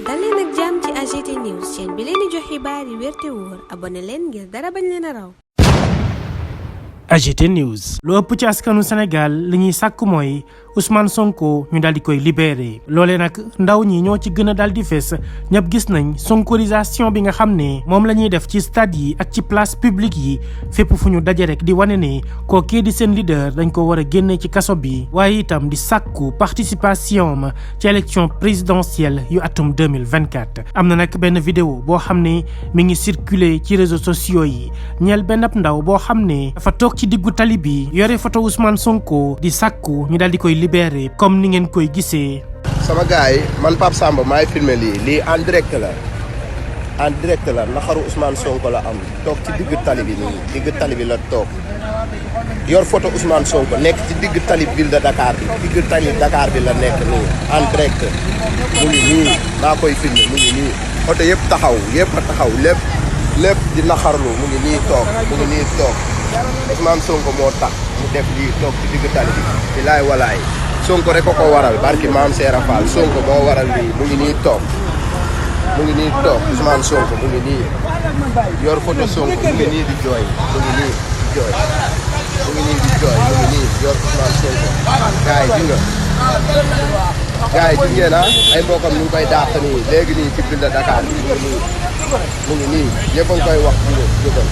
dal leen ak jàmm ci AGT News chaîne bi leen di jox xibaar yi wér te wóor abonné leen ngir dara bañ leen a raw. AGT News. lu ëpp ci askanu Sénégal li ñuy sàkk mooy Ousmane Sonko ñu daal di koy libéré loolee nag ndaw ñi ñoo ci gën a daal di fees ñëpp gis nañ sonkorisation bi nga xam ne moom la ñuy def ci stade yi ak ci place publique yi fépp fu ñu daje rek di wane ne kookee di seen leader dañ ko war a génne ci kaso bi waaye itam di sàkku participation ma ci élection présidentielle yu atum 2024. am na nag benn vidéo boo xam ne mi ngi circuler ci réseaux sociaux yi ñeel benn ab ndaw boo xam ne dafa toog ci diggu tali bi yore photo Ousmane Sonko di sàkku ñu daal di koy libéré comme ni ngeen koy gisee. sama gars yi man Pape Samba maay filmé lii en direct la naxaru Ousmane Sonko la am toog ci digg tali bi nii digg tali bi la toog yor photo Ousmane Sonko nekk ci digg tali ville de Dakar bi digg tali Dakar bi la nekk nii en direct mu ngi nii maa koy filmé mu ngi nii oto yëpp taxaw lépp di naxarlu mu ngi nii toog Ousmane Sonko moo tax mu def lii toog ci digg tali bi bilaay walaay Sonko rek ko waral barki maam Seera Fall Sonko moo waral lii mu ngi nii toog Ousmane Sonko mu ngi nii yor photo Sonko mu ngi nii di jooy yor Ousmane Sonko gars yi ngeen ay mbokkam ñu ngi koy dàq nii léegi nii ci ville de Dakar bi mu ngi nii ñëpp a ngi koy wax jógal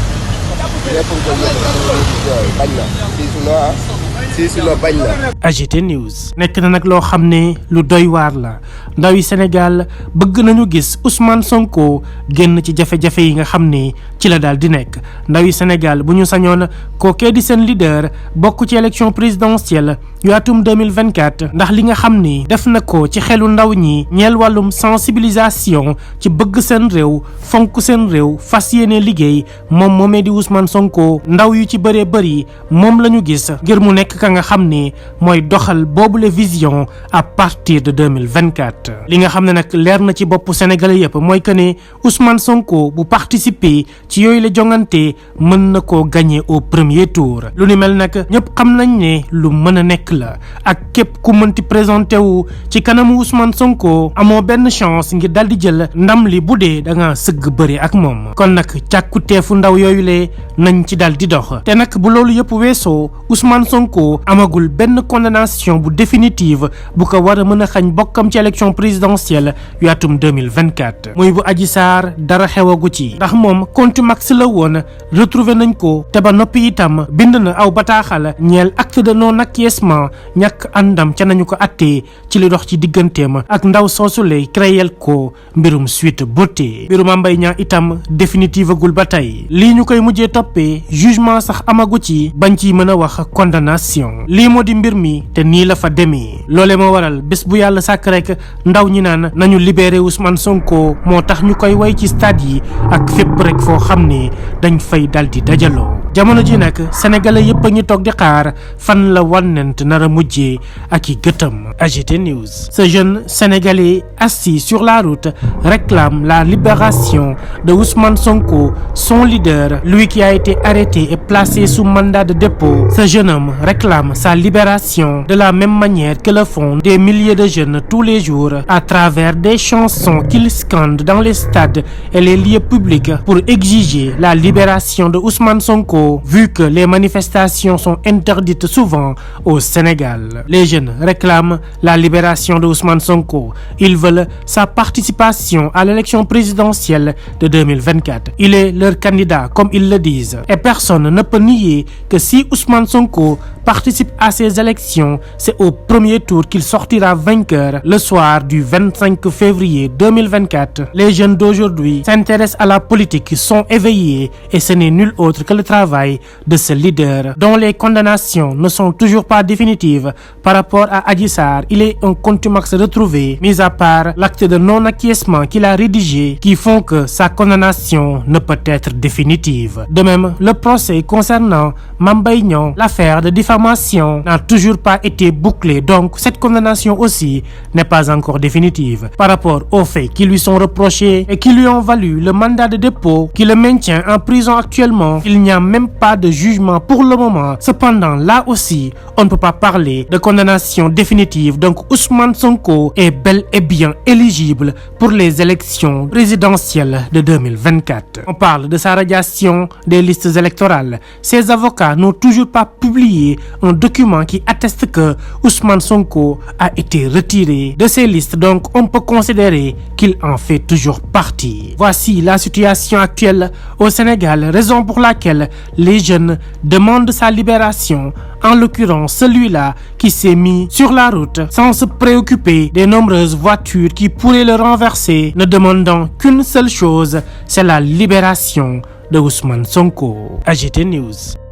AGT News. nekk na nag loo xam ne lu doy waar la ndaw yi Sénégal bëgg nañu gis Ousmane Sonko génn ci jafe-jafe yi nga xam ne ci la daal di nekk ndaw yi Sénégal bu ñu sañoon kookee di seen leader bokk ci élection présidentielle yu atum 2024 ndax li nga xam ni def na ko ci xelu ndaw ñi ñeel wàllum sensibilisation ci bëgg seen réew fonk seen réew fas yéene liggéey moom moomee di Ousmane Sonko ndaw yu ci bëree bëri moom la ñu gis ngir mu nekk ka nga xam ne mooy doxal boobule vision à partir de 2024. li nga xam ne nag leer na ci boppu sénégalais yëpp mooy que ne Ousmane Sonko bu participer ci yooyu la jongante mën na koo gagner au premier tour lu ni mel nag ñëpp xam nañ ne lu mën a nekk la ak képp ku mënti présenté wu ci kanamu Ousmane Sonko amoo benn chance ngir dal di jël ndam li bu dee da nga sëgg bëri ak moom kon nag càkkuteefu ndaw yooyu le nañ ci dal di dox te nag bu loolu yëpp weesoo Ousmane Sonko amagul benn condamnation bu définitive bu ko war a mën a xañ bokkam ci élection présidentielle yu atum 2024 muy bu Adji Sarr dara xewagu ci ndax moom contumax la woon retrouvé nañ ko te ba noppi itam bind na aw bataaxal ñeel acte de non acquiescement ñàkk àndam ca nañu ko attee ci li dox ci digganteem ak ndaw soosule créel ko mbirum Sweet Beauté mbirum Mame Mbaye Niang itam définitive agul ba tey lii ñu koy mujjee toppee jugement sax amagu ci bañ ciy mën a wax condamnation lii moo di mbir mi te nii la fa demee loole moo waral bés bu yàlla sàkk rek ndaw ñi naan nañu libéré Ousmane Sonko moo tax ñu koy way ci stade yi ak fépp rek foo xam ne dañ fay dal di dajaloo jamono ji nag sénégalais yëpp a ngi toog di xaar fan la wànnent nar a mujjee ak i gëtëm. AGT News. Ce jeune sénégalais assis sur la route réclame la libération de Ousmane Sonko, son leader, lui qui a été arrêté et placé sous mandat de dépôt. Ce jeune homme réclame sa libération de la même manière que le font des milliers de jeunes tous les jours à travers des chansons qu'ils scandent dans les stades et les lieux publics pour exiger la libération de Ousmane Sonko, vu que les manifestations sont interdites souvent au Sénégal. Les jeunes réclament la libération de Ousmane Sonko. Ils veulent sa participation à l'élection présidentielle de 2024. Il est leur candidat, comme ils le disent. Et personne ne peut nier que si Ousmane Sonko participe à ces élections, c'est au premier tour qu'il sortira vainqueur le soir du 25 février 2024. Les jeunes d'aujourd'hui s'intéressent à la politique, sont éveillés et ce n'est nul autre que le travail de ce leader dont les condamnations ne sont toujours pas définitives. Par rapport à Adji Sarr, il est un contumax retrouvé, mis à part l'acte de non-acquiescement qu'il a rédigé qui font que sa condamnation ne peut être définitive. De même, le procès concernant Mame Mbaye Niang, l'affaire de diffamation diffamation n'a toujours pas été bouclée, donc cette condamnation aussi n'est pas encore définitive. Par rapport aux faits qui lui sont reprochés et qui lui ont valu le mandat de dépôt qui le maintient en prison actuellement, il n'y a même pas de jugement pour le moment. Cependant, là aussi, on ne peut pas parler de condamnation définitive, donc Ousmane Sonko est bel et bien éligible pour les élections présidentielles de 2024. On parle de sa radiation des listes électorales. Ses avocats n'ont toujours pas publié un document qui atteste que Ousmane Sonko a été retiré de ces listes, donc on peut considérer qu'il en fait toujours partie. Voici la situation actuelle au Sénégal, raison pour laquelle les jeunes demandent sa libération, en l'occurrence celui-là qui s'est mis sur la route sans se préoccuper des nombreuses voitures qui pourraient le renverser, ne demandant qu'une seule chose, c'est la libération de Ousmane Sonko. AGT News.